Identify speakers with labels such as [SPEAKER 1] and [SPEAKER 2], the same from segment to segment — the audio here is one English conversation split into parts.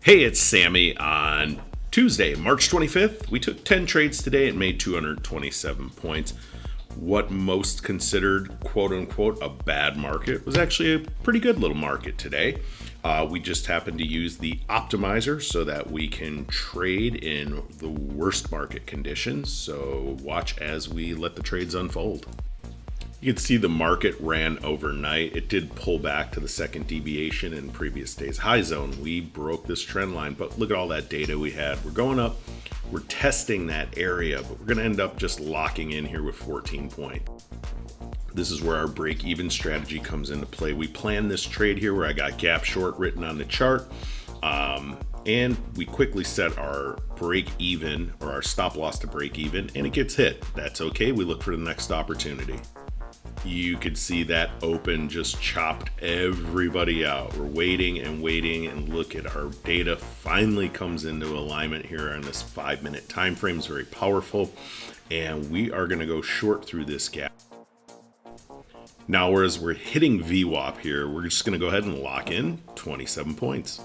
[SPEAKER 1] Hey, it's Sammy. On Tuesday, March 25th, we took 10 trades today and made 227 points. What most considered, quote unquote, a bad market was actually a pretty good little market today. We just happened to use the optimizer so that we can trade in the worst market conditions. So watch as we let the trades unfold. You can see the market ran overnight. It did pull back to the second deviation in previous day's high zone. We broke this trend line, but look at all that data we had. We're going up, we're testing that area, but we're going to end up just locking in here with 14 points. This is where our break-even strategy comes into play. We planned this trade here where I got gap short written on the chart, and we quickly set our break-even or our stop loss to break-even, and it gets hit. That's okay. We look for the next opportunity. You could see that open just chopped everybody out. We're waiting, and look at our data finally comes into alignment here on this 5-minute time frame. It's very powerful, and we are going to go short through this gap. Now, whereas we're hitting VWAP here, we're just going to go ahead and lock in 27 points.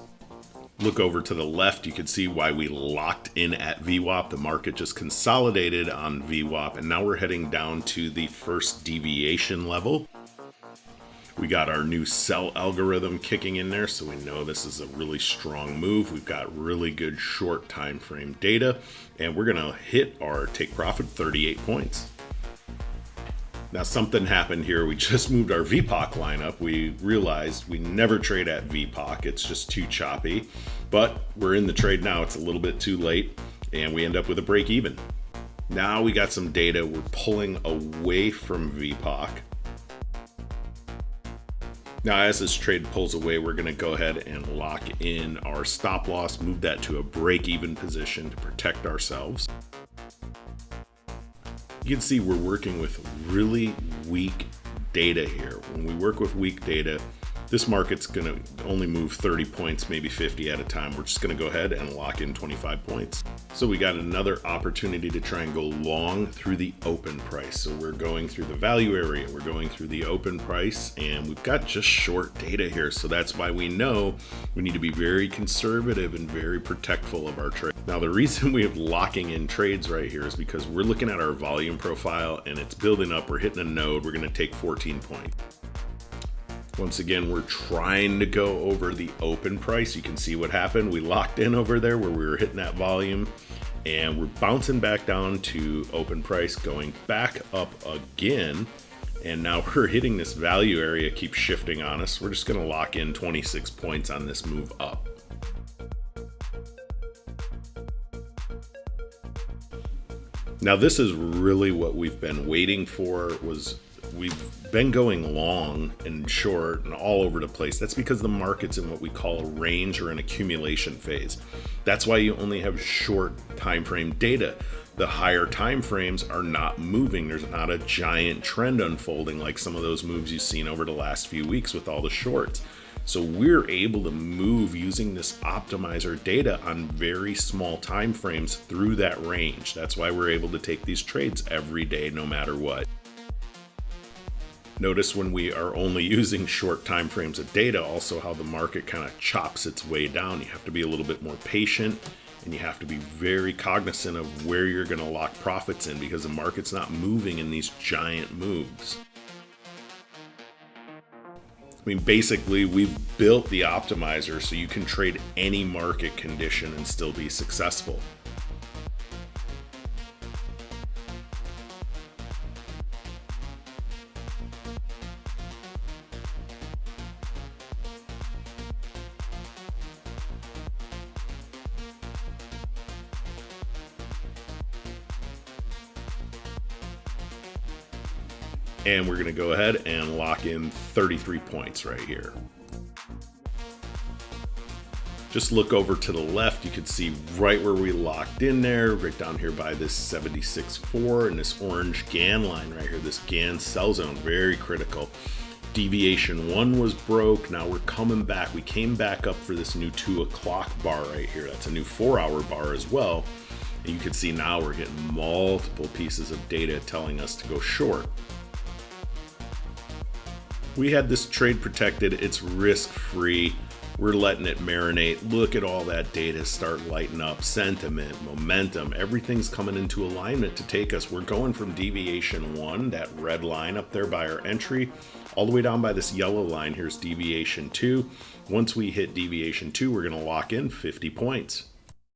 [SPEAKER 1] Look over to the left, you can see why we locked in at VWAP. The market just consolidated on VWAP, and now we're heading down to the first deviation level. We got our new sell algorithm kicking in there, so we know this is a really strong move. We've got really good short time frame data, and we're gonna hit our take profit 38 points. Now something happened here. We just moved our VPOC lineup. We realized we never trade at VPOC. It's just too choppy. But we're in the trade now. It's a little bit too late, and we end up with a break even. Now we got some data. We're pulling away from VPOC. Now as this trade pulls away, we're going to go ahead and lock in our stop loss, move that to a break even position to protect ourselves. You can see we're working with really weak data here. When we work with weak data, this market's going to only move 30 points, maybe 50 at a time. We're just going to go ahead and lock in 25 points. So we got another opportunity to try and go long through the open price. So we're going through the value area, we're going through the open price, and we've got just short data here. So that's why we know we need to be very conservative and very protectful of our trade. Now, the reason we have locking in trades right here is because we're looking at our volume profile and it's building up. We're hitting a node. We're going to take 14 points. Once again, we're trying to go over the open price. You can see what happened. We locked in over there where we were hitting that volume, and we're bouncing back down to open price, going back up again. And now we're hitting this value area, keeps shifting on us. We're just going to lock in 26 points on this move up. Now this is really what we've been waiting for. We've been going long and short and all over the place. That's because the market's in what we call a range or an accumulation phase. That's why you only have short time frame data. The higher time frames are not moving. There's not a giant trend unfolding like some of those moves you've seen over the last few weeks with all the shorts. So we're able to move using this optimizer data on very small time frames through that range. That's why we're able to take these trades every day, no matter what. Notice when we are only using short time frames of data, also how the market kind of chops its way down. You have to be a little bit more patient, and you have to be very cognizant of where you're going to lock profits in, because the market's not moving in these giant moves. I mean, basically, we've built the optimizer so you can trade any market condition and still be successful. And we're going to go ahead and lock in 33 points right here. Just look over to the left. You can see right where we locked in there, right down here by this 76.4 and this orange GAN line right here, this GAN sell zone, very critical. Deviation 1 was broke. Now we're coming back. We came back up for this new 2 o'clock bar right here. That's a new 4-hour bar as well. And you can see now we're getting multiple pieces of data telling us to go short. We had this trade protected. It's risk-free. We're letting it marinate. Look at all that data start lighting up. Sentiment, momentum, everything's coming into alignment to take us. We're going from deviation 1, that red line up there by our entry, all the way down by this yellow line. Here's deviation 2. Once we hit deviation 2, we're going to lock in 50 points.